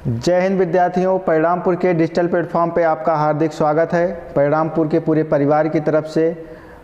जय हिंद विद्यार्थियों, परिणामपुर के डिजिटल प्लेटफॉर्म पे आपका हार्दिक स्वागत है। परिणामपुर के पूरे परिवार की तरफ से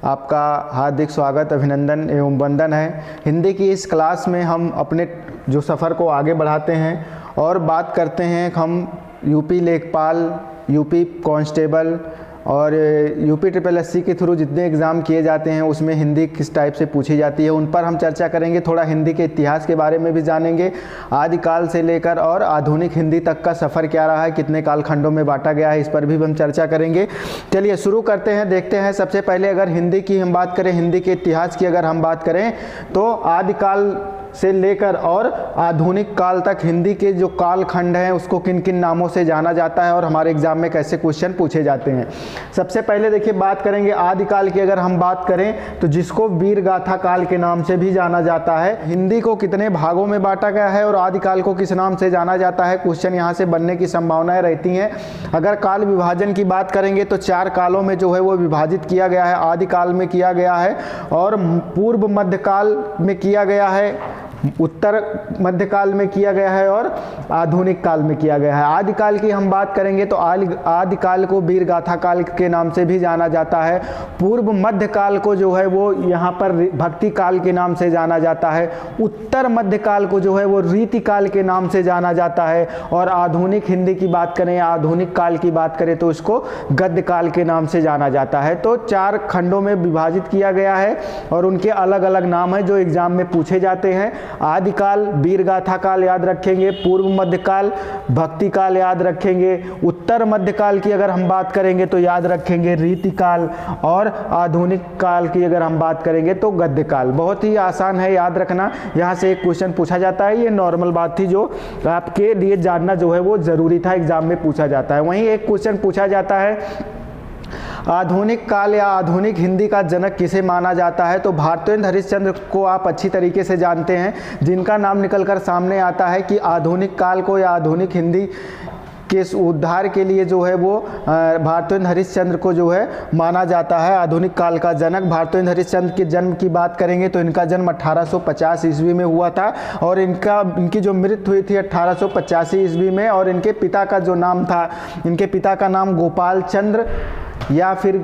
आपका हार्दिक स्वागत, अभिनंदन एवं वंदन है। हिंदी की इस क्लास में हम अपने जो सफ़र को आगे बढ़ाते हैं और बात करते हैं हम यूपी लेखपाल, यूपी कांस्टेबल और यूपी SSSC के थ्रू जितने एग्ज़ाम किए जाते हैं उसमें हिंदी किस टाइप से पूछी जाती है उन पर हम चर्चा करेंगे। थोड़ा हिंदी के इतिहास के बारे में भी जानेंगे, आदिकाल से लेकर और आधुनिक हिंदी तक का सफ़र क्या रहा है, कितने कालखंडों में बांटा गया है, इस पर भी हम चर्चा करेंगे। चलिए शुरू करते हैं, देखते हैं। सबसे पहले अगर हिंदी की हम बात करें, हिंदी के इतिहास की अगर हम बात करें तो आदिकाल से लेकर और आधुनिक काल तक हिंदी के जो कालखंड हैं उसको किन किन नामों से जाना जाता है और हमारे एग्जाम में कैसे क्वेश्चन पूछे जाते हैं। सबसे पहले देखिए बात करेंगे आदिकाल की। अगर हम बात करें तो जिसको वीर गाथा काल के नाम से भी जाना जाता है। हिंदी को कितने भागों में बांटा गया है और आदिकाल को किस नाम से जाना जाता है, क्वेश्चन यहाँ से बनने की संभावनाएं रहती हैं। अगर काल विभाजन की बात करेंगे तो 4 कालों में जो है वो विभाजित किया गया है। आदिकाल में किया गया है और पूर्व मध्यकाल में किया गया है, उत्तर मध्यकाल में किया गया है और आधुनिक काल में किया गया है। आदिकाल की हम बात करेंगे तो आदिकाल को वीर गाथा काल के नाम से भी जाना जाता है। पूर्व मध्यकाल को जो है वो यहाँ पर भक्ति काल के नाम से जाना जाता है। उत्तर मध्यकाल को जो है वो रीति काल के नाम से जाना जाता है और आधुनिक हिंदी की बात करें, आधुनिक काल की बात करें तो इसको गद्य काल के नाम से जाना जाता है। तो 4 खंडों में विभाजित किया गया है और उनके अलग अलग नाम हैं जो एग्जाम में पूछे जाते हैं। आदिकाल वीर गाथा काल याद रखेंगे, पूर्व मध्यकाल भक्ति काल याद रखेंगे, उत्तर मध्यकाल की अगर हम बात करेंगे तो याद रखेंगे रीति काल और आधुनिक काल की अगर हम बात करेंगे तो गद्य काल। बहुत ही आसान है याद रखना, यहाँ से एक क्वेश्चन पूछा जाता है। ये नॉर्मल बात थी जो आपके लिए जानना जो है वो जरूरी था, एग्जाम में पूछा जाता है। वहीं एक क्वेश्चन पूछा जाता है आधुनिक काल या आधुनिक हिंदी का जनक किसे माना जाता है। तो भारतेंद्र हरिश्चंद्र को आप अच्छी तरीके से जानते हैं, जिनका नाम निकलकर सामने आता है कि आधुनिक काल को या आधुनिक हिंदी के उद्धार के लिए जो है वो भारतेंद्र हरिश्चंद्र को जो है माना जाता है आधुनिक काल का जनक। भारतेंद्र हरिश्चंद्र के जन्म की बात करेंगे तो इनका जन्म 1850 ईस्वी में हुआ था और इनकी जो मृत्यु हुई थी 1885 ईस्वी में। और इनके पिता का जो नाम था, इनके पिता का नाम गोपाल चंद्र या फिर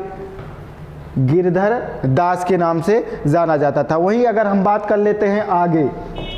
गिरधर दास के नाम से जाना जाता था। वहीं अगर हम बात कर लेते हैं आगे,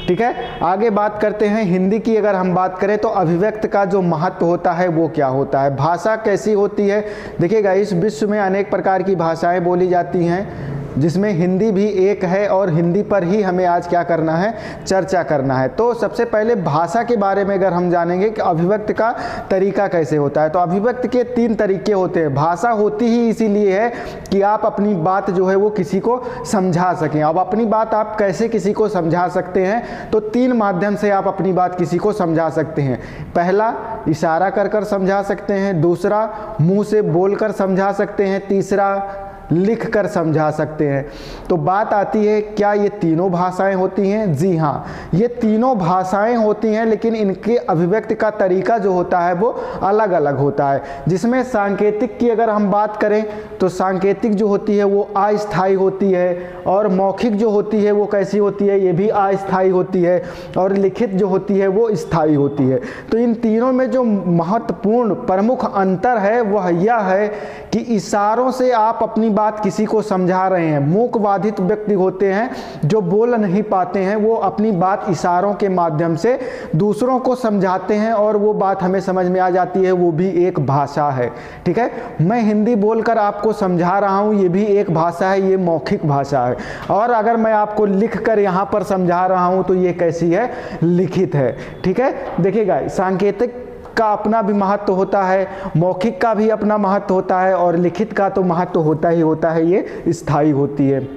ठीक है, आगे बात करते हैं हिंदी की। अगर हम बात करें तो अभिव्यक्त का जो महत्व होता है वो क्या होता है, भाषा कैसी होती है। देखिएगा, इस विश्व में अनेक प्रकार की भाषाएं बोली जाती हैं जिसमें हिंदी भी एक है और हिंदी पर ही हमें आज क्या करना है, चर्चा करना है। तो सबसे पहले भाषा के बारे में अगर हम जानेंगे कि अभिव्यक्त का तरीका कैसे होता है, तो अभिव्यक्त के 3 तरीके होते हैं। भाषा होती ही इसीलिए है कि आप अपनी बात जो है वो किसी को समझा सकें। अब अपनी बात आप कैसे किसी को समझा सकते हैं, तो 3 माध्यम से आप अपनी बात किसी को समझा सकते हैं। पहला, इशारा कर कर समझा सकते हैं। दूसरा, मुंह से बोलकर समझा सकते हैं। तीसरा, लिख कर समझा सकते हैं। तो बात आती है क्या ये तीनों भाषाएं होती हैं? जी हाँ, ये तीनों भाषाएं होती हैं, लेकिन इनके अभिव्यक्ति का तरीका जो होता है वो अलग अलग होता है। जिसमें सांकेतिक की अगर हम बात करें तो सांकेतिक जो होती है वो अस्थायी होती है और मौखिक जो होती है वो कैसी होती है, ये भी अस्थायी होती है और लिखित जो होती है वो स्थायी होती है। तो इन तीनों में जो महत्वपूर्ण प्रमुख अंतर है वह यह है कि इशारों से आप अपनी बात किसी को समझा रहे हैं। मूक बाधित व्यक्ति होते हैं जो बोल नहीं पाते हैं, वो अपनी बात इशारों के माध्यम से दूसरों को समझाते हैं और वो बात हमें समझ में आ जाती है, वो भी एक भाषा है। ठीक है, मैं हिंदी बोलकर आपको समझा रहा हूँ, ये भी एक भाषा है, ये मौखिक भाषा है। और अगर मैं आपको लिख कर यहाँ पर समझा रहा हूँ तो ये कैसी है, लिखित है। ठीक है, देखिएगा, सांकेतिक का अपना भी महत्व होता है, मौखिक का भी अपना महत्व होता है और लिखित का तो महत्व होता ही होता है, ये स्थायी होती है।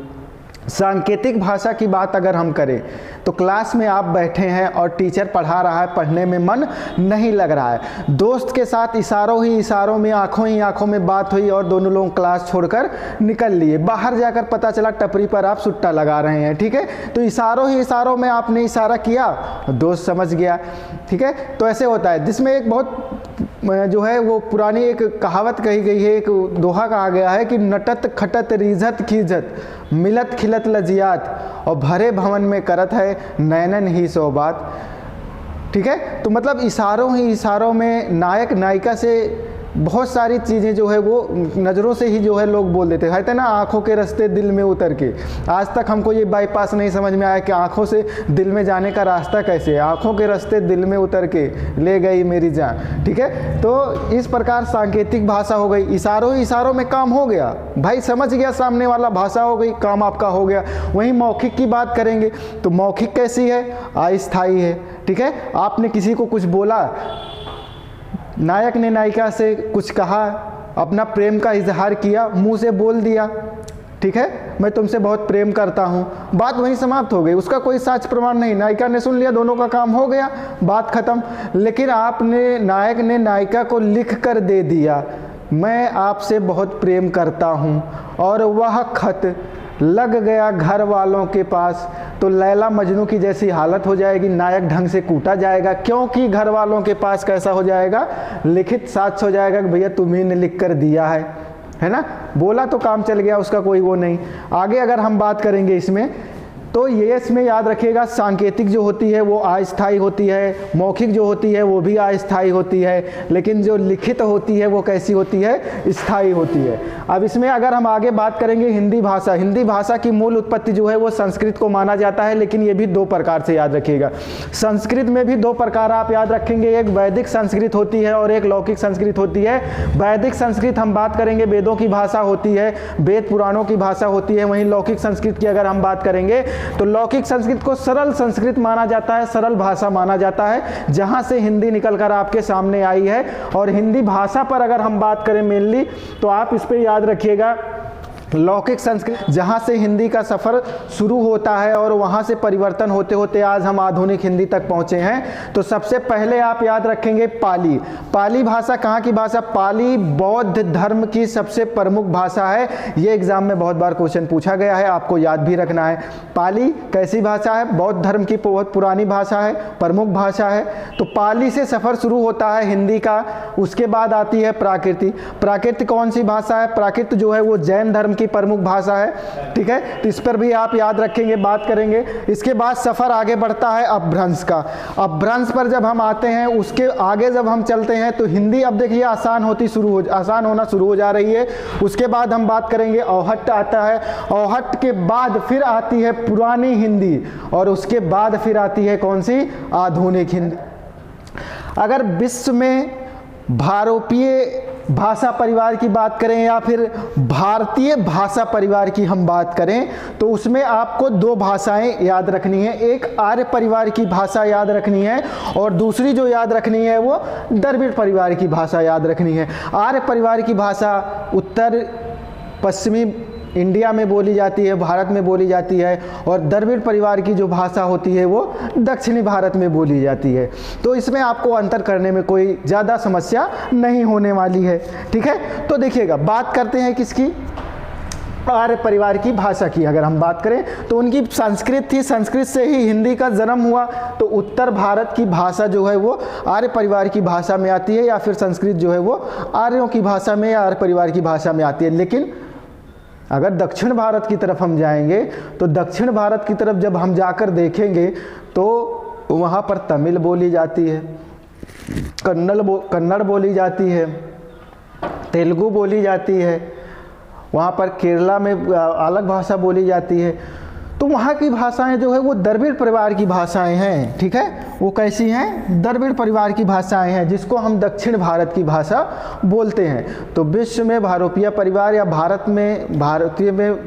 सांकेतिक भाषा की बात अगर हम करें तो क्लास में आप बैठे हैं और टीचर पढ़ा रहा है, पढ़ने में मन नहीं लग रहा है, दोस्त के साथ इशारों ही इशारों में, आंखों ही आंखों में बात हुई और दोनों लोग क्लास छोड़कर निकल लिए। बाहर जाकर पता चला टपरी पर आप सुट्टा लगा रहे हैं। ठीक है, तो इशारों ही इशारों में आपने इशारा किया, दोस्त समझ गया। ठीक है, तो ऐसे होता है। जिसमें एक बहुत जो है वो पुरानी एक कहावत कही गई है, एक दोहा कहा गया है कि नटत खटत रीझत खीझत मिलत खिलत लजियात और भरे भवन में करत है नैनन ही सो बात। ठीक है, तो मतलब इशारों ही इशारों में नायक नायिका से बहुत सारी चीज़ें जो है वो नज़रों से ही जो है लोग बोल देते हैं। कहते हैं ना, आँखों के रास्ते दिल में उतर के। आज तक हमको ये बाईपास नहीं समझ में आया कि आँखों से दिल में जाने का रास्ता कैसे है। आँखों के रास्ते दिल में उतर के ले गई मेरी जान, ठीक है। तो इस प्रकार सांकेतिक भाषा हो गई, इशारों ही इशारों में काम हो गया, भाई समझ गया सामने वाला, भाषा हो गई, काम आपका हो गया। वहीं मौखिक की बात करेंगे तो मौखिक कैसी है, अस्थायी है, ठीक है। आपने किसी को कुछ बोला, नायक ने नायिका से कुछ कहा, अपना प्रेम का इजहार किया, मुंह से बोल दिया, ठीक है, मैं तुमसे बहुत प्रेम करता हूँ, बात वहीं समाप्त हो गई, उसका कोई साक्ष्य प्रमाण नहीं, नायिका ने सुन लिया, दोनों का काम हो गया, बात खत्म। लेकिन आपने, नायक ने नायिका को लिख कर दे दिया, मैं आपसे बहुत प्रेम करता हूँ, और वह खत लग गया घर वालों के पास, तो लैला मजनू की जैसी हालत हो जाएगी, नायक ढंग से कूटा जाएगा, क्योंकि घर वालों के पास कैसा हो जाएगा, लिखित साक्ष्य हो जाएगा कि भैया तुम्ही ने लिख कर दिया है ना, बोला तो काम चल गया, उसका कोई वो नहीं। आगे अगर हम बात करेंगे इसमें, तो ये इसमें याद रखिएगा, सांकेतिक जो होती है वो अस्थायी होती है, मौखिक जो होती है वो भी अस्थायी होती है, लेकिन जो लिखित होती है वो कैसी होती है, स्थायी होती है। अब इसमें अगर हम आगे बात करेंगे हिंदी भाषा, हिंदी भाषा की मूल उत्पत्ति जो है वो संस्कृत को माना जाता है, लेकिन ये भी दो प्रकार से याद रखिएगा। संस्कृत में भी दो प्रकार आप याद रखेंगे, एक वैदिक संस्कृत होती है और एक लौकिक संस्कृत होती है। वैदिक संस्कृत हम बात करेंगे वेदों की भाषा होती है, वेद पुराणों की भाषा होती है। वहीं लौकिक संस्कृत की अगर हम बात करेंगे तो लौकिक संस्कृत को सरल संस्कृत माना जाता है, सरल भाषा माना जाता है, जहां से हिंदी निकलकर आपके सामने आई है। और हिंदी भाषा पर अगर हम बात करें मेनली, तो आप इस पे याद रखिएगा, लौकिक संस्कृत जहाँ से हिंदी का सफ़र शुरू होता है और वहाँ से परिवर्तन होते होते आज हम आधुनिक हिंदी तक पहुँचे हैं। तो सबसे पहले आप याद रखेंगे पाली। पाली भाषा कहाँ की भाषा, पाली बौद्ध धर्म की सबसे प्रमुख भाषा है। ये एग्जाम में बहुत बार क्वेश्चन पूछा गया है, आपको याद भी रखना है। पाली कैसी भाषा है, बौद्ध धर्म की बहुत पुरानी भाषा है, प्रमुख भाषा है। तो पाली से सफ़र शुरू होता है हिंदी का। उसके बाद आती है प्राकृत। प्राकृत कौन सी भाषा है, प्राकृत जो है वो जैन धर्म की प्रमुख भाषा है, ठीक है। तो इस पर भी आप याद रखेंगे, बात करेंगे। इसके बाद सफर आगे बढ़ता है अपभ्रंश का। अपभ्रंश पर जब हम आते हैं, उसके आगे जब हम चलते हैं तो हिंदी अब देखिए आसान होना शुरू हो जा रही है। उसके बाद हम बात करेंगे औहट आता है, औहट के बाद फिर आती है पुरानी हिंदी, और उसके बाद फिर आती है कौन सी, आधुनिक हिंदी। अगर विश्व में भारोपीय भाषा परिवार की बात करें या फिर भारतीय भाषा परिवार की हम बात करें, तो उसमें आपको दो भाषाएं याद रखनी है। एक आर्य परिवार की भाषा याद रखनी है, और दूसरी जो याद रखनी है वो द्रविड़ परिवार की भाषा याद रखनी है। आर्य परिवार की भाषा उत्तर पश्चिमी इंडिया में बोली जाती है, भारत में बोली जाती है, और द्रविड़ परिवार की जो भाषा होती है वो दक्षिणी भारत में बोली जाती है। तो इसमें आपको अंतर करने में कोई ज़्यादा समस्या नहीं होने वाली है, ठीक है। तो देखिएगा, बात करते हैं किसकी, आर्य परिवार की भाषा की। अगर हम बात करें तो उनकी संस्कृत थी, संस्कृत से ही हिंदी का जन्म हुआ। तो उत्तर भारत की भाषा जो है वो आर्य परिवार की भाषा में आती है, या फिर संस्कृत जो है वो आर्यों की भाषा में या आर्य परिवार की भाषा में आती है। लेकिन अगर दक्षिण भारत की तरफ हम जाएंगे, तो दक्षिण भारत की तरफ जब हम जाकर देखेंगे तो वहाँ पर तमिल बोली जाती है, कन्नड़ बोली जाती है, तेलुगु बोली जाती है, वहाँ पर केरला में अलग भाषा बोली जाती है। तो वहाँ की भाषाएं जो है वो द्रविड़ परिवार की भाषाएं हैं, ठीक है। वो कैसी हैं, द्रविड़ परिवार की भाषाएं हैं, जिसको हम दक्षिण भारत की भाषा बोलते हैं। तो विश्व में भारोपीय परिवार या भारत में भारतीय में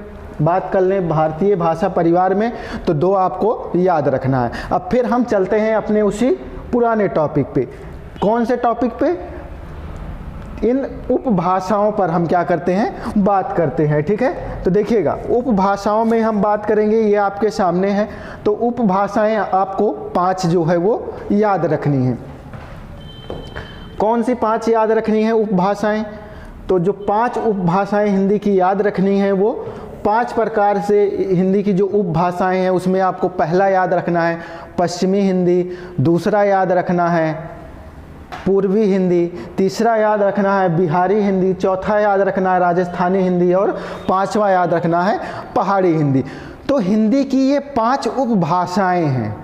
बात कर लें, भारतीय भाषा परिवार में, तो दो आपको याद रखना है। अब फिर हम चलते हैं अपने उसी पुराने टॉपिक पे। कौन से टॉपिक पे, इन उपभाषाओं पर हम क्या करते हैं, बात करते हैं, ठीक है। तो देखिएगा, उपभाषाओं में हम बात करेंगे, ये आपके सामने है। तो उपभाषाएं आपको 5 जो है वो याद रखनी है। कौन सी 5 याद रखनी है उपभाषाएं, तो जो 5 उपभाषाएं हिंदी की याद रखनी है वो 5 प्रकार से हिंदी की जो उपभाषाएं हैं उसमें आपको पहला याद रखना है पश्चिमी हिंदी, दूसरा याद रखना है पूर्वी हिंदी, तीसरा याद रखना है बिहारी हिंदी, चौथा याद रखना है राजस्थानी हिंदी, और 5वां याद रखना है पहाड़ी हिंदी। तो हिंदी की ये 5 उपभाषाएं हैं,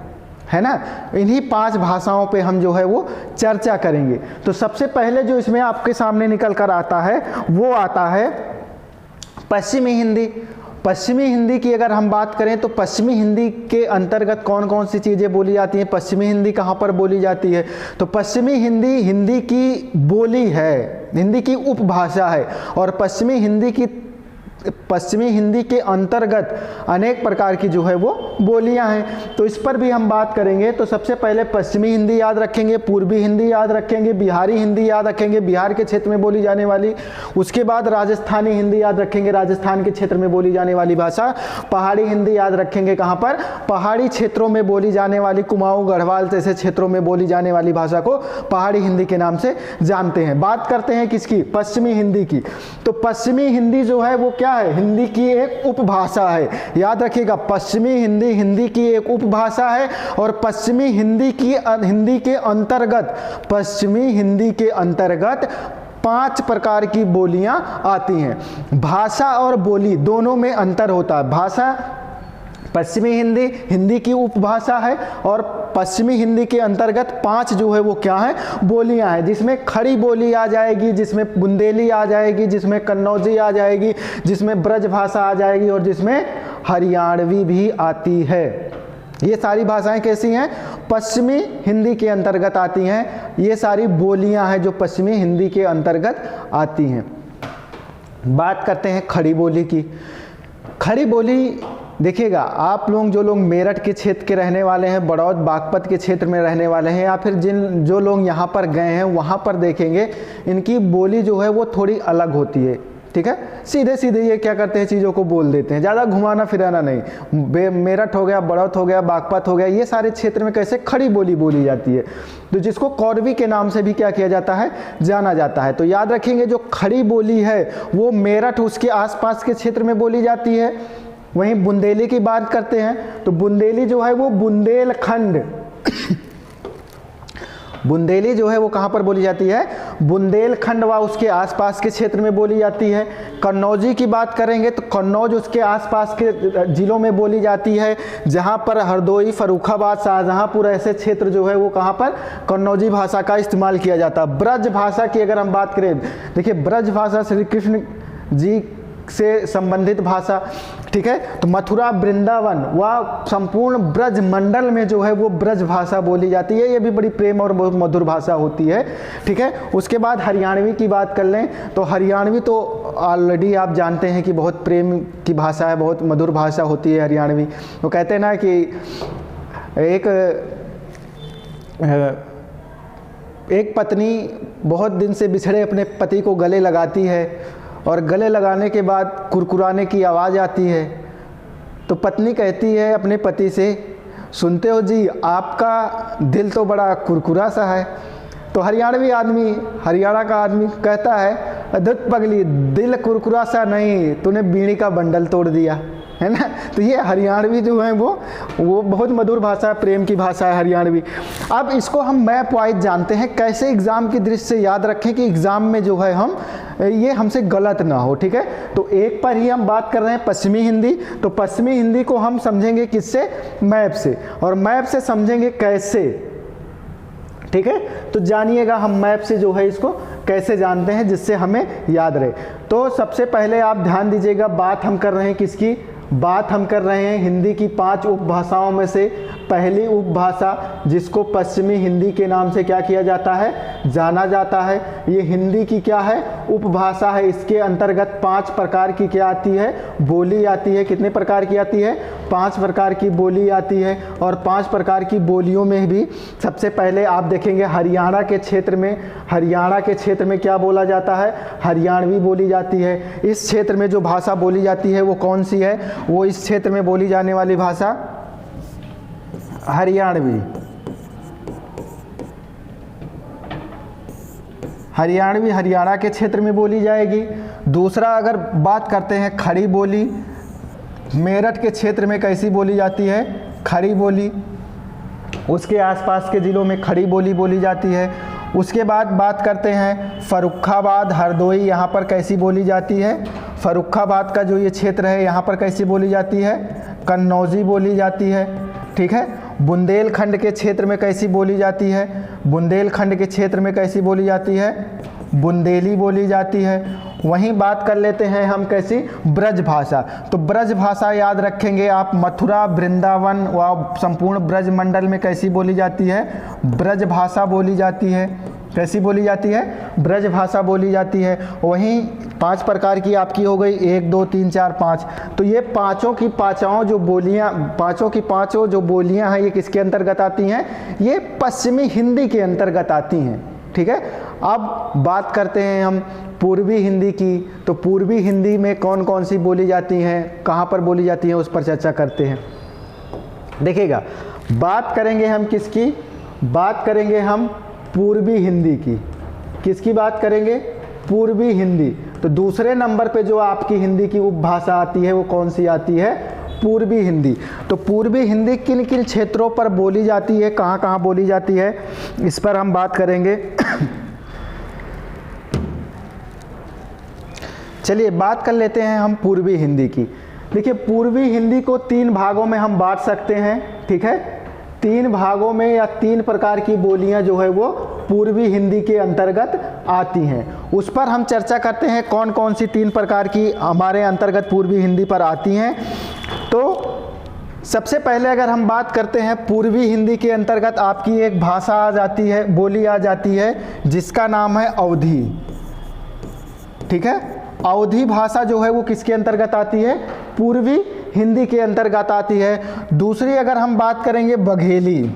है ना। इन्हीं 5 भाषाओं पे हम जो है वो चर्चा करेंगे। तो सबसे पहले जो इसमें आपके सामने निकल कर आता है वो आता है पश्चिमी हिंदी। पश्चिमी हिंदी की अगर हम बात करें तो पश्चिमी हिंदी के अंतर्गत कौन कौन सी चीज़ें बोली जाती हैं, पश्चिमी हिंदी कहाँ पर बोली जाती है। तो पश्चिमी हिंदी हिंदी की बोली है, हिंदी की उपभाषा है, और पश्चिमी हिंदी के अंतर्गत अनेक प्रकार की जो है वो बोलियां हैं। तो इस पर भी हम बात करेंगे। तो सबसे पहले पश्चिमी हिंदी याद रखेंगे, पूर्वी हिंदी याद रखेंगे, बिहारी हिंदी याद रखेंगे, बिहार के क्षेत्र में बोली जाने वाली। उसके बाद राजस्थानी हिंदी याद रखेंगे, राजस्थान के क्षेत्र में बोली जाने वाली भाषा। पहाड़ी हिंदी याद रखेंगे, कहाँ पर, पहाड़ी क्षेत्रों में बोली जाने वाली, कुमाऊं गढ़वाल जैसे क्षेत्रों में बोली जाने वाली भाषा को पहाड़ी हिंदी के नाम से जानते हैं। बात करते हैं किसकी, पश्चिमी हिंदी की। तो पश्चिमी हिंदी जो है वो क्या है, हिंदी की एक उपभाषा है। याद रखिएगा, पश्चिमी हिंदी हिंदी की एक उपभाषा है, और पश्चिमी हिंदी के अंतर्गत, पश्चिमी हिंदी के अंतर्गत 5 प्रकार की बोलियां आती हैं। भाषा और बोली दोनों में अंतर होता है। भाषा पश्चिमी हिंदी हिंदी की उपभाषा है, और पश्चिमी हिंदी के अंतर्गत 5 जो है वो क्या है, बोलियां हैं, जिसमें खड़ी बोली आ जाएगी, जिसमें बुंदेली आ जाएगी, जिसमें कन्नौजी आ जाएगी, जिसमें ब्रज भाषा आ जाएगी, और जिसमें हरियाणवी भी आती है। ये सारी भाषाएं कैसी हैं, पश्चिमी हिंदी के अंतर्गत आती हैं। ये सारी बोलियां हैं जो पश्चिमी हिंदी के अंतर्गत आती हैं। बात करते हैं खड़ी बोली की। खड़ी बोली देखिएगा, आप लोग जो लोग मेरठ के क्षेत्र के रहने वाले हैं, बड़ौद बागपत के क्षेत्र में रहने वाले हैं, या फिर जो लोग यहाँ पर गए हैं वहाँ पर देखेंगे इनकी बोली जो है वो थोड़ी अलग होती है। ठीक है, सीधे सीधे ये क्या करते हैं, चीज़ों को बोल देते हैं, ज़्यादा घुमाना फिराना नहीं। मेरठ हो गया, बड़ौद हो गया, बागपत हो गया, ये सारे क्षेत्र में कैसे खड़ी बोली बोली जाती है, तो जिसको कौरवी के नाम से भी क्या किया जाता है, जाना जाता है। तो याद रखेंगे, जो खड़ी बोली है वो मेरठ उसके आसपास के क्षेत्र में बोली जाती है। वहीं बुंदेली की बात करते हैं तो बुंदेली जो है वो बुंदेलखंड बुंदेली जो है वो कहाँ पर बोली जाती है, बुंदेलखंड व उसके आसपास के क्षेत्र में बोली जाती है। कन्नौजी की बात करेंगे तो कन्नौज उसके आसपास के जिलों में बोली जाती है, जहाँ पर हरदोई, फर्रुखाबाद, शाहजहाँपुर ऐसे क्षेत्र जो है वो कहाँ पर कन्नौजी भाषा का इस्तेमाल किया जाता है। ब्रज भाषा की अगर हम बात करें, देखिए ब्रज भाषा श्री कृष्ण जी से संबंधित भाषा। ठीक है, तो मथुरा, वृंदावन व संपूर्ण ब्रज मंडल में जो है वो ब्रज भाषा बोली जाती है। ये भी बड़ी प्रेम और बहुत मधुर भाषा होती है। ठीक है, उसके बाद हरियाणवी की बात कर लें तो हरियाणवी तो ऑलरेडी आप जानते हैं कि बहुत प्रेम की भाषा है, बहुत मधुर भाषा होती है हरियाणवी। वो कहते हैं ना कि एक पत्नी बहुत दिन से बिछड़े अपने पति को गले लगाती है, और गले लगाने के बाद कुरकुराने की आवाज़ आती है, तो पत्नी कहती है अपने पति से, सुनते हो जी, आपका दिल तो बड़ा कुरकुरा सा है। तो हरियाणवी आदमी, हरियाणा का आदमी कहता है, धुत पगली, दिल कुरकुरा सा नहीं, तूने बीड़ी का बंडल तोड़ दिया, है ना। तो ये हरियाणवी जो है वो बहुत मधुर भाषा है, प्रेम की भाषा है हरियाणवी। अब इसको हम मैप वाइज जानते हैं, कैसे एग्ज़ाम की दृष्टि से याद रखें कि एग्ज़ाम में जो है ये हमसे गलत ना हो। ठीक है, तो एक पर ही हम बात कर रहे हैं पश्चिमी हिंदी। तो पश्चिमी हिंदी को हम समझेंगे किससे, मैप से, और मैप से समझेंगे कैसे। ठीक है, तो जानिएगा हम मैप से जो है इसको कैसे जानते हैं जिससे हमें याद रहे। तो सबसे पहले आप ध्यान दीजिएगा, बात हम कर रहे हैं किसकी, बात हम कर रहे हैं हिंदी की 5 उपभाषाओं में से पहली उपभाषा जिसको पश्चिमी हिंदी के नाम से क्या किया जाता है, जाना जाता है। ये हिंदी की क्या है, उपभाषा है। इसके अंतर्गत 5 प्रकार की क्या आती है, बोली आती है। कितने प्रकार की आती है, 5 प्रकार की बोली आती है। और 5 प्रकार की बोलियों में भी सबसे पहले आप देखेंगे हरियाणा के क्षेत्र में क्या बोला जाता है, हरियाणवी बोली जाती है। इस क्षेत्र में जो भाषा बोली जाती है वो कौन सी है, वो इस क्षेत्र में बोली जाने वाली भाषा हरियाणवी हरियाणा के क्षेत्र में बोली जाएगी। दूसरा अगर बात करते हैं खड़ी बोली, मेरठ के क्षेत्र में कैसी बोली जाती है, खड़ी बोली। उसके आसपास के ज़िलों में खड़ी बोली बोली जाती है। उसके बाद बात करते हैं फर्रुखाबाद, हरदोई, यहाँ पर कैसी बोली जाती है, फर्रुखाबाद का जो ये क्षेत्र है यहाँ पर कैसी बोली जाती है, कन्नौजी बोली जाती है। ठीक है, बुंदेलखंड के क्षेत्र में कैसी बोली जाती है? बुंदेलखंड के क्षेत्र में कैसी बोली जाती है? बुंदेली बोली जाती है। वहीं बात कर लेते हैं हम कैसी? ब्रज भाषा। तो ब्रज भाषा याद रखेंगे आप, मथुरा, वृंदावन व संपूर्ण ब्रज मंडल में कैसी बोली जाती है? ब्रज भाषा बोली जाती है। कैसी बोली जाती है? ब्रज भाषा बोली जाती है। वहीं 5 प्रकार की आपकी हो गई, 1 2 3 4 5। तो ये पाँचों की पाँचों जो बोलियाँ, पाँचों की पाँचों जो बोलियाँ हैं, ये किसके अंतर्गत आती हैं? ये पश्चिमी हिंदी के अंतर्गत आती हैं। ठीक है। अब बात करते हैं हम पूर्वी हिंदी की। तो पूर्वी हिंदी में कौन कौन सी बोली जाती हैं, कहाँ पर बोली जाती हैं, उस पर चर्चा करते हैं। देखिएगा, बात करेंगे हम किसकी? बात करेंगे हम पूर्वी हिंदी की। किसकी बात करेंगे? पूर्वी हिंदी। तो दूसरे नंबर पे जो आपकी हिंदी की उपभाषा आती है वो कौन सी आती है? पूर्वी हिंदी। तो पूर्वी हिंदी किन किन क्षेत्रों पर बोली जाती है, कहाँ कहाँ बोली जाती है, इस पर हम बात करेंगे। चलिए बात कर लेते हैं हम पूर्वी हिंदी की। देखिए, पूर्वी हिंदी को 3 भागों में हम बांट सकते हैं। ठीक है, 3 भागों में या 3 प्रकार की बोलियां जो है वो पूर्वी हिंदी के अंतर्गत आती हैं। उस पर हम चर्चा करते हैं कौन कौन सी 3 प्रकार की हमारे अंतर्गत पूर्वी हिंदी पर आती हैं। तो सबसे पहले अगर हम बात करते हैं पूर्वी हिंदी के अंतर्गत आपकी एक भाषा आ जाती है, बोली आ जाती है, जिसका नाम है अवधी। ठीक है, अवधी भाषा जो है वो किसके अंतर्गत आती है? पूर्वी हिंदी के अंतर्गत आती है। दूसरी अगर हम बात करेंगे बघेली,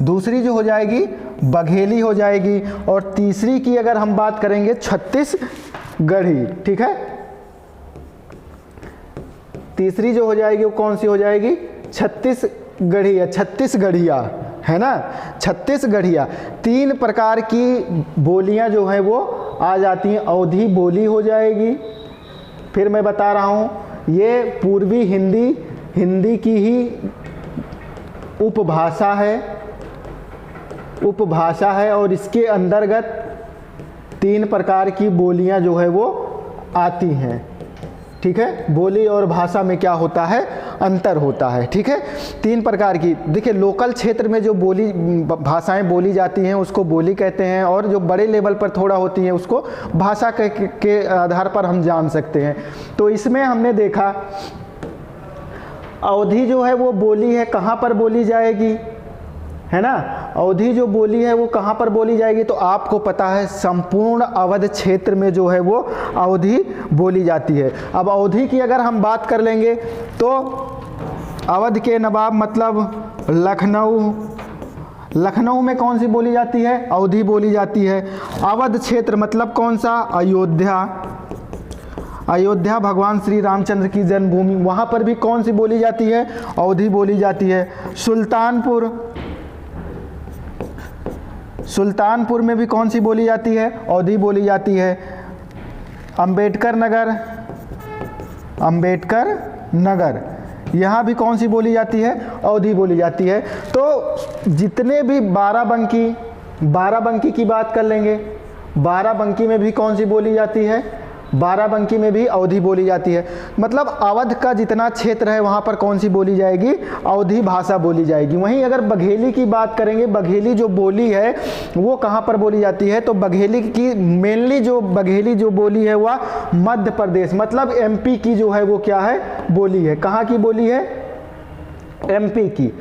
दूसरी जो हो जाएगी बघेली हो जाएगी। और तीसरी की अगर हम बात करेंगे छत्तीसगढ़ी। ठीक है, तीसरी जो हो जाएगी वो कौन सी हो जाएगी? छत्तीसगढ़ी या छत्तीसगढ़िया, है ना, छत्तीसगढ़िया। 3 प्रकार की बोलियां जो है वो आ जाती हैं। अवधी बोली हो जाएगी, फिर मैं बता रहा हूँ ये पूर्वी हिंदी की ही उपभाषा है और इसके अंतर्गत 3 प्रकार की बोलियां जो है वो आती हैं। ठीक है, बोली और भाषा में क्या होता है? अंतर होता है। ठीक है, 3 प्रकार की। देखिए, लोकल क्षेत्र में जो बोली भाषाएं बोली जाती हैं उसको बोली कहते हैं, और जो बड़े लेवल पर थोड़ा होती हैं उसको भाषा के आधार पर हम जान सकते हैं। तो इसमें हमने देखा अवधी जो है वो बोली है, कहाँ पर बोली जाएगी, है ना? अवधी जो बोली है वो कहाँ पर बोली जाएगी? तो आपको पता है संपूर्ण अवध क्षेत्र में जो है वो अवधी बोली जाती है। अब अवधी की अगर हम बात कर लेंगे तो अवध के नवाब मतलब लखनऊ में कौन सी बोली जाती है? अवधी बोली जाती है। अवध क्षेत्र मतलब कौन सा? अयोध्या भगवान श्री रामचंद्र की जन्मभूमि, वहाँ पर भी कौन सी बोली जाती है? अवधी बोली जाती है। सुल्तानपुर में भी कौन सी बोली जाती है? अवधी बोली जाती है। अंबेडकर नगर यहाँ भी कौन सी बोली जाती है? अवधी बोली जाती है। तो जितने भी बाराबंकी की बात कर लेंगे, बाराबंकी में भी कौन सी बोली जाती है? बाराबंकी में भी अवधी बोली जाती है। मतलब अवध का जितना क्षेत्र है वहाँ पर कौन सी बोली जाएगी? अवधी भाषा बोली जाएगी। वहीं अगर बघेली की बात करेंगे, बघेली जो बोली है वो कहाँ पर बोली जाती है? तो बघेली की मेनली जो बघेली जो बोली है वह मध्य प्रदेश मतलब MP की जो है वो क्या है? बोली है। कहाँ की बोली है? MP की।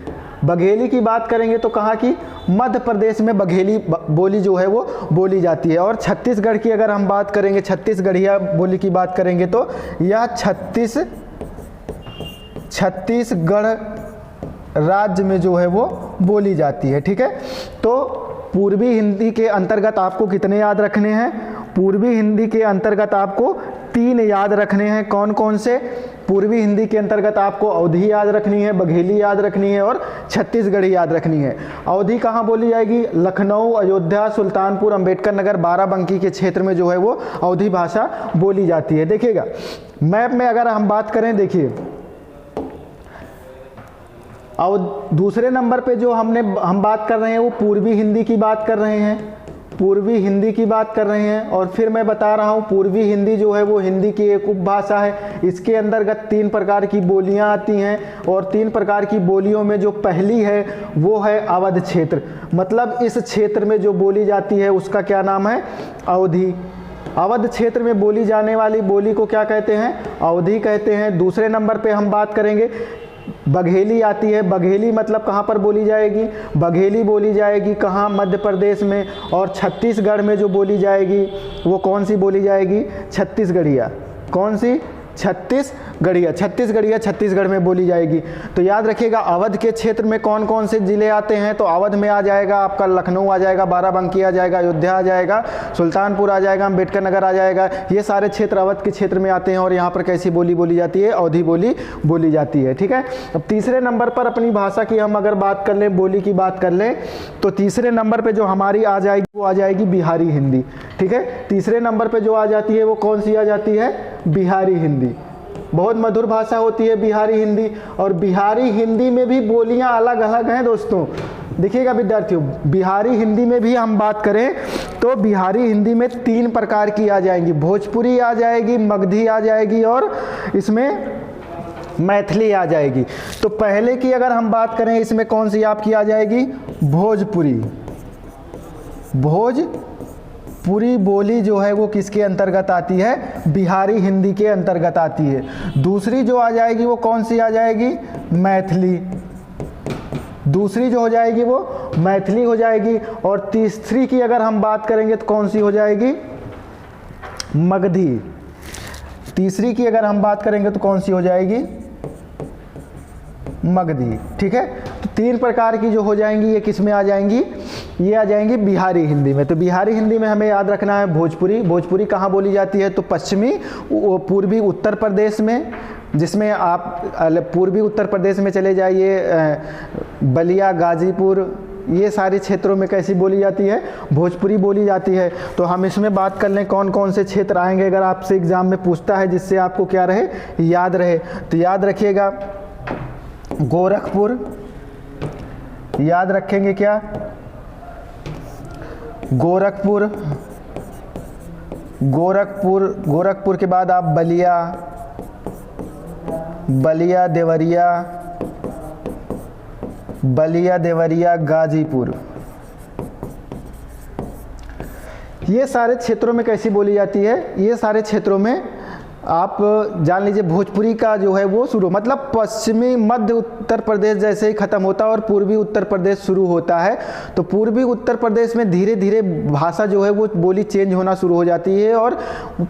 बघेली की बात करेंगे तो कहाँ की? मध्य प्रदेश में बघेली बोली जो है वो बोली जाती है। और छत्तीसगढ़ की अगर हम बात करेंगे, छत्तीसगढ़िया बोली की बात करेंगे तो यह छत्तीसगढ़ राज्य में जो है वो बोली जाती है। ठीक है, तो पूर्वी हिंदी के अंतर्गत आपको कितने याद रखने हैं? पूर्वी हिंदी के अंतर्गत आपको 3 याद रखने हैं। कौन कौन से? पूर्वी हिंदी के अंतर्गत आपको अवधी याद रखनी है, बघेली याद रखनी है और छत्तीसगढ़ी याद रखनी है। अवधी कहाँ बोली जाएगी? लखनऊ, अयोध्या, सुल्तानपुर, अंबेडकर नगर, बाराबंकी के क्षेत्र में जो है वो अवधी भाषा बोली जाती है। देखिएगा, मैप में अगर हम बात करें, देखिए और दूसरे नंबर पे जो हम बात कर रहे हैं वो पूर्वी हिंदी की बात कर रहे हैं। पूर्वी हिंदी की बात कर रहे हैं। और फिर मैं बता रहा हूँ पूर्वी हिंदी जो है वो हिंदी की एक उपभाषा है। इसके अंतर्गत 3 प्रकार की बोलियां आती हैं और 3 प्रकार की बोलियों में जो पहली है वो है अवध क्षेत्र। मतलब इस क्षेत्र में जो बोली जाती है उसका क्या नाम है? अवधी। अवध क्षेत्र में बोली जाने वाली बोली को क्या कहते हैं? अवधी कहते हैं। दूसरे नंबर पे हम बात करेंगे बघेली आती है। बघेली मतलब कहाँ पर बोली जाएगी? बघेली बोली जाएगी कहाँ? मध्य प्रदेश में। और छत्तीसगढ़ में जो बोली जाएगी वो कौन सी बोली जाएगी? छत्तीसगढ़िया। कौन सी? छत्तीसगढ़िया। छत्तीसगढ़िया छत्तीसगढ़ में बोली जाएगी। तो याद रखिएगा अवध के क्षेत्र में कौन कौन से ज़िले आते हैं? तो अवध में आ जाएगा आपका लखनऊ आ जाएगा, बाराबंकी आ जाएगा, अयोध्या आ जाएगा, सुल्तानपुर आ जाएगा, अम्बेडकर नगर आ जाएगा। ये सारे क्षेत्र अवध के क्षेत्र में आते हैं और यहाँ पर कैसी बोली बोली जाती है? अवधी बोली बोली जाती है। ठीक है। अब तीसरे नंबर पर अपनी भाषा की हम अगर बात कर लें, बोली की बात कर लें, तो तीसरे नंबर पर जो हमारी आ जाएगी वो आ जाएगी बिहारी हिंदी। ठीक है। तीसरे नंबर पर जो आ जाती है वो कौन सी आ जाती है? बिहारी हिंदी। बहुत मधुर भाषा होती है बिहारी हिंदी। और बिहारी हिंदी में भी बोलियां अलग अलग हैं दोस्तों। देखिएगा विद्यार्थियों, बिहारी हिंदी में भी हम बात करें तो बिहारी हिंदी में 3 प्रकार की आ जाएंगी। भोजपुरी आ जाएगी, मगधी आ जाएगी और इसमें मैथिली आ जाएगी। तो पहले की अगर हम बात करें इसमें कौन सी आपकी आ जाएगी? भोजपुरी। भोजपुरी बोली जो है वो किसके अंतर्गत आती है? बिहारी हिंदी के अंतर्गत आती है। दूसरी जो आ जाएगी वो कौन सी आ जाएगी? मैथिली। दूसरी जो हो जाएगी वो मैथिली हो जाएगी। और तीसरी की अगर हम बात करेंगे तो कौन सी हो जाएगी? मगधी। तीसरी की अगर हम बात करेंगे तो कौन सी हो जाएगी? मगधी। ठीक है। तो 3 प्रकार की जो हो जाएंगी ये किस में आ जाएंगी? ये आ जाएंगी बिहारी हिंदी में। तो बिहारी हिंदी में हमें याद रखना है भोजपुरी। भोजपुरी कहाँ बोली जाती है? तो पूर्वी उत्तर प्रदेश में, जिसमें आप पूर्वी उत्तर प्रदेश में चले जाइए, बलिया, गाजीपुर, ये सारे क्षेत्रों में कैसी बोली जाती है? भोजपुरी बोली जाती है। तो हम इसमें बात कर लें कौन कौन से क्षेत्र आएंगे अगर आपसे एग्जाम में पूछता है, जिससे आपको क्या रहे? याद रहे। तो याद रखिएगा गोरखपुर, याद रखेंगे क्या? गोरखपुर। गोरखपुर के बाद आप बलिया, देवरिया, गाजीपुर। ये सारे क्षेत्रों में कैसी बोली जाती है? ये सारे क्षेत्रों में आप जान लीजिए भोजपुरी का जो है वो शुरू, मतलब पश्चिमी मध्य उत्तर प्रदेश जैसे ही ख़त्म होता है और पूर्वी उत्तर प्रदेश शुरू होता है। तो पूर्वी उत्तर प्रदेश में धीरे धीरे भाषा जो है वो बोली चेंज होना शुरू हो जाती है और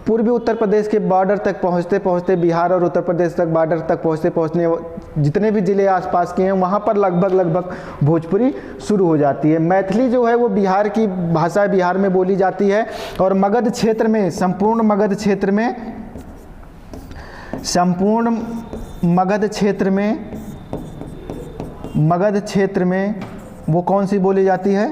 पूर्वी उत्तर प्रदेश के बॉर्डर तक पहुंचते पहुंचते बिहार और उत्तर प्रदेश तक बॉर्डर तक पहुंचते जितने भी ज़िले आसपास के हैं वहाँ पर लगभग भोजपुरी शुरू हो जाती है। मैथिली जो है वो बिहार की भाषा, बिहार में बोली जाती है। और मगध क्षेत्र में, संपूर्ण मगध क्षेत्र में वो कौन सी बोली जाती है?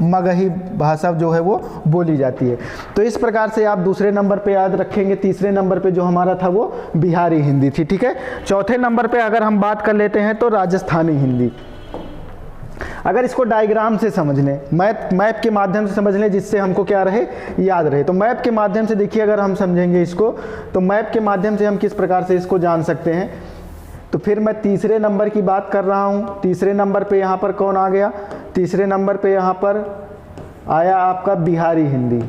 मगही भाषा जो है वो बोली जाती है। तो इस प्रकार से आप दूसरे नंबर पे याद रखेंगे। तीसरे नंबर पे जो हमारा था वो बिहारी हिंदी थी। ठीक है। चौथे नंबर पे अगर हम बात कर लेते हैं तो राजस्थानी हिंदी। अगर इसको डायग्राम से समझ लें, मैप के माध्यम से समझ लें, जिससे हमको क्या रहे? याद रहे। तो मैप के माध्यम से देखिए, अगर हम समझेंगे इसको तो मैप के माध्यम से हम किस प्रकार से इसको जान सकते हैं। तो फिर मैं तीसरे नंबर की बात कर रहा हूँ। तीसरे नंबर पे यहाँ पर कौन आ गया? तीसरे नंबर पे यहाँ पर आया आपका बिहारी हिंदी।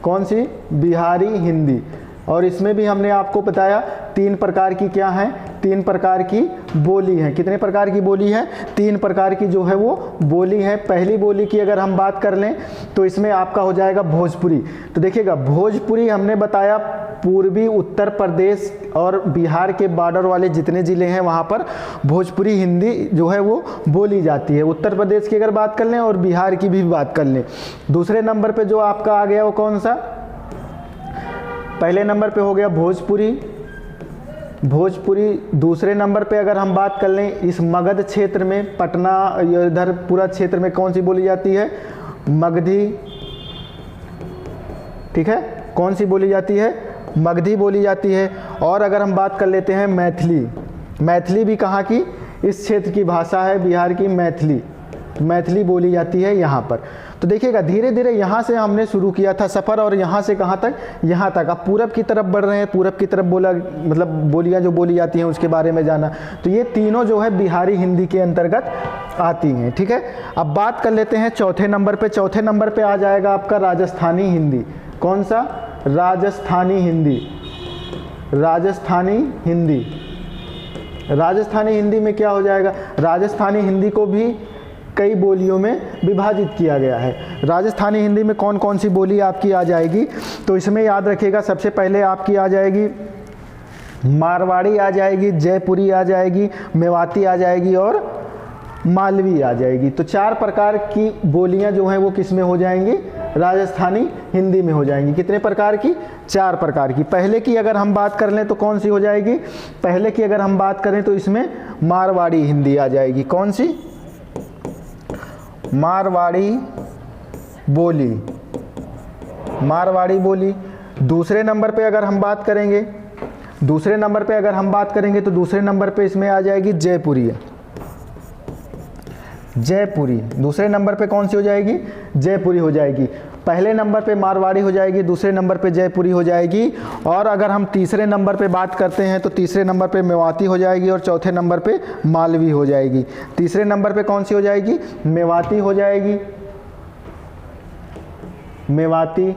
कौन सी? बिहारी हिंदी। और इसमें भी हमने आपको बताया 3 प्रकार की क्या है? 3 प्रकार की बोली हैं। कितने प्रकार की बोली है? 3 प्रकार की जो है वो बोली है। पहली बोली की अगर हम बात कर लें तो इसमें आपका हो जाएगा भोजपुरी। तो देखिएगा भोजपुरी हमने बताया पूर्वी उत्तर प्रदेश और बिहार के बॉर्डर वाले जितने ज़िले हैं वहाँ पर भोजपुरी हिंदी जो है वो बोली जाती है। उत्तर प्रदेश की अगर बात कर लें और बिहार की भी बात कर लें। दूसरे नंबर पे जो आपका आ गया वो कौन सा? पहले नंबर पे हो गया भोजपुरी। दूसरे नंबर पे अगर हम बात कर लें इस मगध क्षेत्र में, पटना इधर पूरा क्षेत्र में कौन सी बोली जाती है? मगधी। ठीक है। कौन सी बोली जाती है? मगधी बोली जाती है। और अगर हम बात कर लेते हैं मैथिली भी कहाँ की? इस क्षेत्र की भाषा है, बिहार की। मैथिली बोली जाती है यहाँ पर। तो देखिएगा धीरे धीरे यहाँ से हमने शुरू किया था सफ़र और यहाँ से कहाँ तक, यहाँ तक। अब पूरब की तरफ बढ़ रहे हैं, पूरब की तरफ बोला मतलब बोलियाँ जो बोली जाती हैं उसके बारे में जाना। तो ये तीनों जो है बिहारी हिंदी के अंतर्गत आती हैं, ठीक है। अब बात कर लेते हैं चौथे नंबर पे। चौथे नंबर पे आ जाएगा आपका राजस्थानी हिंदी। कौन सा? राजस्थानी हिंदी। राजस्थानी हिंदी। राजस्थानी हिंदी में क्या हो जाएगा? राजस्थानी हिंदी को भी कई बोलियों में विभाजित किया गया है। राजस्थानी हिंदी में कौन कौन सी बोली आपकी आ जाएगी? तो इसमें याद रखिएगा सबसे पहले आपकी आ जाएगी मारवाड़ी आ जाएगी, जयपुरी आ जाएगी, मेवाती आ जाएगी और मालवी आ जाएगी। तो 4 प्रकार की बोलियां जो हैं वो किस में हो जाएंगी? राजस्थानी हिंदी में हो जाएंगी। कितने प्रकार की? 4 प्रकार की। पहले की अगर हम बात कर लें तो कौन सी हो जाएगी? पहले की अगर हम बात करें तो इसमें मारवाड़ी हिंदी आ जाएगी। कौन सी? मारवाड़ी बोली। मारवाड़ी बोली। दूसरे नंबर पे अगर हम बात करेंगे, दूसरे नंबर पे अगर हम बात करेंगे तो दूसरे नंबर पे इसमें आ जाएगी जयपुरी। जयपुरी दूसरे नंबर पे कौन सी हो जाएगी? जयपुरी हो जाएगी। पहले नंबर पे मारवाड़ी हो जाएगी, दूसरे नंबर पे जयपुरी हो जाएगी। और अगर हम तीसरे नंबर पे बात करते हैं तो तीसरे नंबर पे मेवाती हो जाएगी और चौथे नंबर पे मालवी हो जाएगी। तीसरे नंबर पे कौन सी हो जाएगी? मेवाती हो जाएगी। मेवाती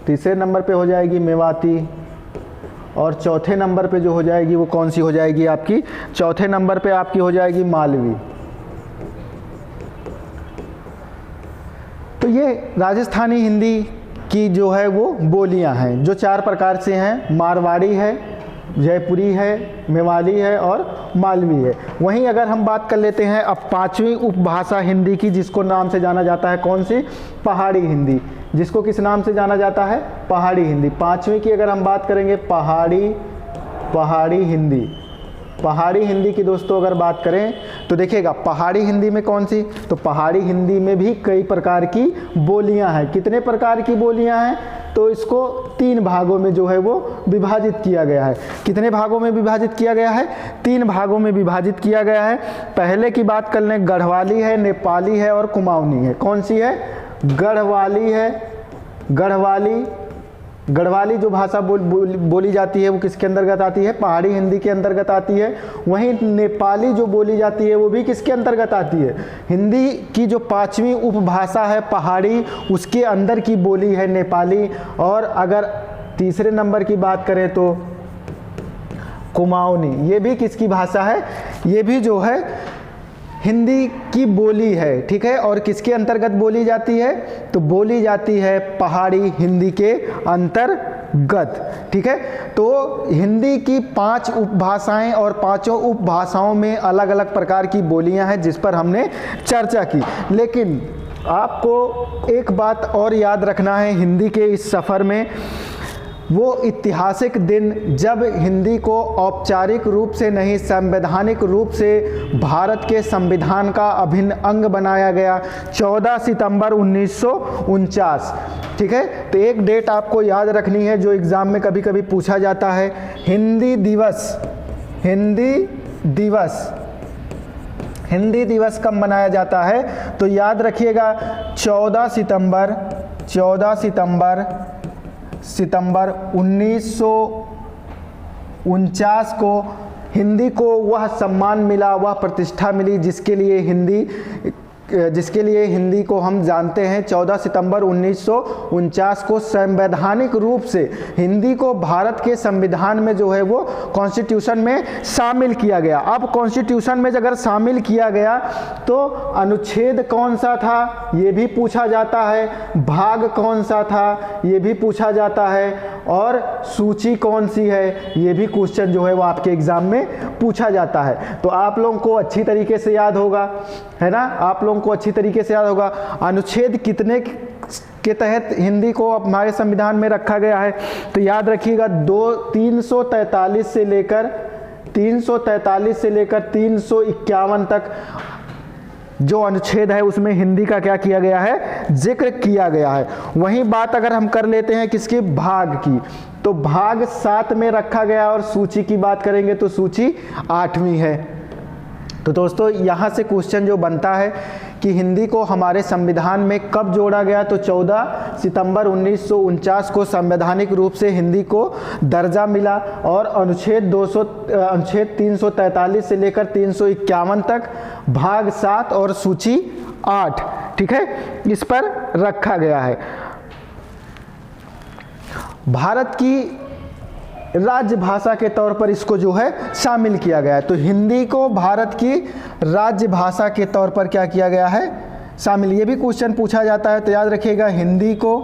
तीसरे नंबर पे हो जाएगी मेवाती। और चौथे नंबर पे जो हो जाएगी वो कौन सी हो जाएगी आपकी? चौथे नंबर पे आपकी हो जाएगी मालवी। तो ये राजस्थानी हिंदी की जो है वो बोलियां हैं जो 4 प्रकार से हैं। मारवाड़ी है, जयपुरी है, मेवाली है और मालवी है। वहीं अगर हम बात कर लेते हैं अब 5वीं उपभाषा हिंदी की, जिसको नाम से जाना जाता है कौन सी? पहाड़ी हिंदी। जिसको किस नाम से जाना जाता है? पहाड़ी हिंदी। 5वीं की अगर हम बात करेंगे पहाड़ी हिंदी। पहाड़ी हिंदी की दोस्तों अगर बात करें तो देखिएगा पहाड़ी हिंदी में कौन सी? तो पहाड़ी हिंदी में भी कई प्रकार की बोलियां हैं। कितने प्रकार की बोलियां हैं? तो इसको 3 भागों में जो है वो विभाजित किया गया है। कितने भागों में विभाजित किया गया है? 3 भागों में विभाजित किया गया है। पहले की बात कर लें, गढ़वाली है, नेपाली है और कुमाऊनी है। कौन सी है? गढ़वाली है। गढ़वाली जो भाषा बोली जाती है वो किसके अंतर्गत आती है? पहाड़ी हिंदी के अंतर्गत आती है। वहीं नेपाली जो बोली जाती है वो भी किसके अंतर्गत आती है? हिंदी की जो 5वीं उपभाषा है पहाड़ी, उसके अंदर की बोली है नेपाली। और अगर तीसरे नंबर की बात करें तो कुमाऊनी, ये भी किसकी भाषा है? ये भी जो है हिंदी की बोली है, ठीक है। और किसके अंतर्गत बोली जाती है? तो बोली जाती है पहाड़ी हिंदी के अंतर्गत, ठीक है। तो हिंदी की 5 उपभाषाएं और 5 उपभाषाओं में अलग अलग प्रकार की बोलियां हैं जिस पर हमने चर्चा की। लेकिन आपको एक बात और याद रखना है हिंदी के इस सफ़र में, वो ऐतिहासिक दिन जब हिंदी को औपचारिक रूप से नहीं संवैधानिक रूप से भारत के संविधान का अभिन्न अंग बनाया गया, 14 सितंबर 1949, ठीक है। तो एक डेट आपको याद रखनी है जो एग्ज़ाम में कभी कभी पूछा जाता है, हिंदी दिवस कब मनाया जाता है? तो याद रखिएगा 14 सितंबर 1949 को हिंदी को वह सम्मान मिला, वह प्रतिष्ठा मिली जिसके लिए हिंदी को हम जानते हैं। 14 सितंबर 1949 को संवैधानिक रूप से हिंदी को भारत के संविधान में जो है वो कॉन्स्टिट्यूशन में शामिल किया गया। अब कॉन्स्टिट्यूशन में अगर शामिल किया गया तो अनुच्छेद कौन सा था ये भी पूछा जाता है, भाग कौन सा था ये भी पूछा जाता है, और सूची कौन सी है ये भी क्वेश्चन जो है वो आपके एग्जाम में पूछा जाता है। तो आप लोगों को अच्छी तरीके से याद होगा, है ना, आप लोगों को अच्छी तरीके से याद होगा अनुच्छेद कितने के तहत हिंदी को हमारे संविधान में रखा गया है। तो याद रखिएगा 343 से लेकर 351 तक जो अनुच्छेद है उसमें हिंदी का क्या किया गया है? जिक्र किया गया है। वहीं बात अगर हम कर लेते हैं किसकी? भाग की, तो भाग 7 में रखा गया, और सूची की बात करेंगे तो सूची 8वीं है। तो दोस्तों यहाँ से क्वेश्चन जो बनता है कि हिंदी को हमारे संविधान में कब जोड़ा गया, तो 14 सितंबर 1949 को संवैधानिक रूप से हिंदी को दर्जा मिला और अनुच्छेद 343 से लेकर 351 तक भाग 7 और सूची 8, ठीक है, इस पर रखा गया है। भारत की राज्य भाषा के तौर पर इसको जो है शामिल किया गया है। तो हिंदी को भारत की राज्य भाषा के तौर पर क्या किया गया है, शामिल। ये भी क्वेश्चन पूछा जाता है, तो याद रखिएगा हिंदी को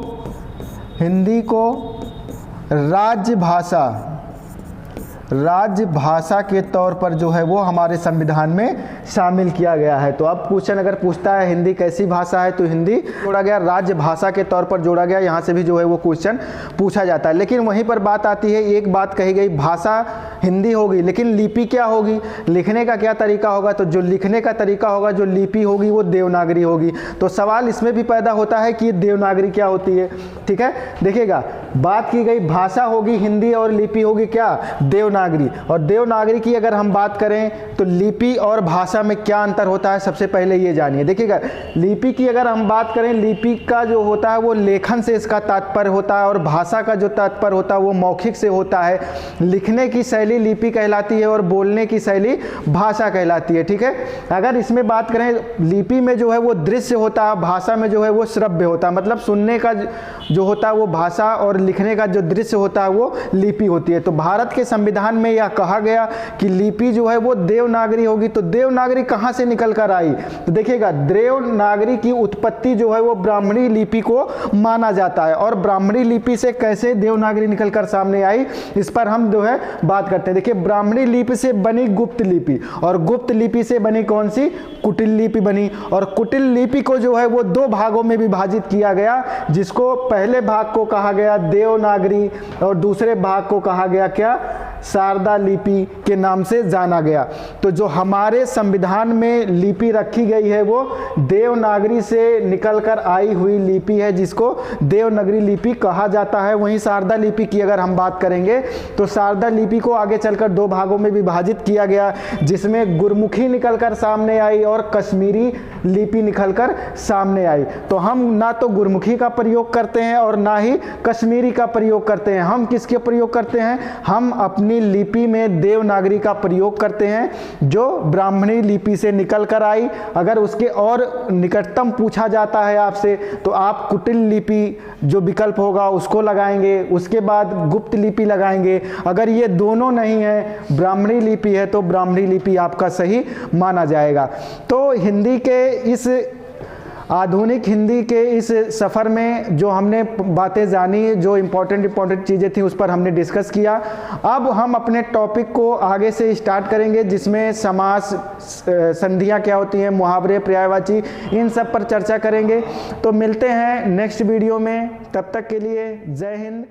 राज्य भाषा के तौर पर जो है वो हमारे संविधान में शामिल किया गया है। तो अब क्वेश्चन अगर पूछता है हिंदी कैसी भाषा है, तो हिंदी जोड़ा गया, राज्य भाषा के तौर पर जोड़ा गया, यहाँ से भी जो है वो क्वेश्चन पूछा जाता है। लेकिन वहीं पर बात आती है, एक बात कही गई भाषा हिंदी होगी, लेकिन लिपि क्या होगी, लिखने का क्या तरीका होगा, तो जो लिखने का तरीका होगा, जो लिपि होगी वो देवनागरी होगी। तो सवाल इसमें भी पैदा होता है कि देवनागरी क्या होती है, ठीक है। देखिएगा बात की गई भाषा होगी हिंदी और लिपि होगी क्या, देवनागरी। और देवनागरी की अगर हम बात करें तो लिपि और भाषा में क्या अंतर होता है, सबसे पहले ये जानिए। देखिएगा लिपि की अगर हम बात करें, लिपि का जो होता है वो लेखन से इसका तात्पर्य होता है और भाषा का जो तात्पर्य होता है वो मौखिक से होता है। लिखने की शैली लिपि कहलाती है और बोलने की शैली भाषा कहलाती है, ठीक है। अगर इसमें बात करें, लिपि में जो है वो दृश्य होता है, भाषा में जो है वो श्रव्य होता है, मतलब सुनने का जो होता है वो भाषा और लिखने का जो दृश्य होता है वो लिपि होती है। तो भारत के संविधान में यह कहा गया कि लिपि जो है वो देवनागरी होगी। तो देवनागरी कहाँ से निकल कर आई, तो देखिएगा देवनागरी की उत्पत्ति जो है वो ब्राह्मणी लिपि को माना जाता है। और ब्राह्मणी लिपि से कैसे देवनागरी निकल कर सामने आई, इस पर हम जो है बात करते हैं। देखिए ब्राह्मणी लिपि से बनी गुप्त लिपि और गुप्त लिपि से बनी कौन सी, कुटिल लिपि बनी। और कुटिल लिपि को जो है वो 2 भागों में विभाजित किया गया, जिसको पहले भाग को कहा गया देवनागरी और दूसरे भाग को कहा गया क्या, शारदा लिपि के नाम से जाना गया। तो जो हमारे संविधान में लिपि रखी गई है वो देवनागरी से निकलकर आई हुई लिपि है, जिसको देवनागरी लिपि कहा जाता है। वहीं शारदा लिपि की अगर हम बात करेंगे तो शारदा लिपि को आगे चलकर 2 भागों में विभाजित किया गया, जिसमें गुरमुखी निकलकर सामने आई और कश्मीरी लिपि निकलकर सामने आई। तो हम ना तो गुरमुखी का प्रयोग करते हैं और ना ही कश्मीरी का प्रयोग करते हैं। हम किसके प्रयोग करते हैं, हम अपनी लिपि में देवनागरी का प्रयोग करते हैं, जो ब्राह्मणी लिपि से निकल कर आई। अगर उसके और निकटतम पूछा जाता है आपसे, तो आप कुटिल लिपि जो विकल्प होगा उसको लगाएंगे, उसके बाद गुप्त लिपि लगाएंगे। अगर ये दोनों नहीं है, ब्राह्मणी लिपि है, तो ब्राह्मणी लिपि आपका सही माना जाएगा। तो हिंदी के इस आधुनिक हिंदी के इस सफ़र में जो हमने बातें जानी, जो इम्पोर्टेंट चीज़ें थी उस पर हमने डिस्कस किया। अब हम अपने टॉपिक को आगे से स्टार्ट करेंगे, जिसमें समास, संधियाँ क्या होती हैं, मुहावरे, पर्यायवाची, इन सब पर चर्चा करेंगे। तो मिलते हैं नेक्स्ट वीडियो में, तब तक के लिए जय हिंद।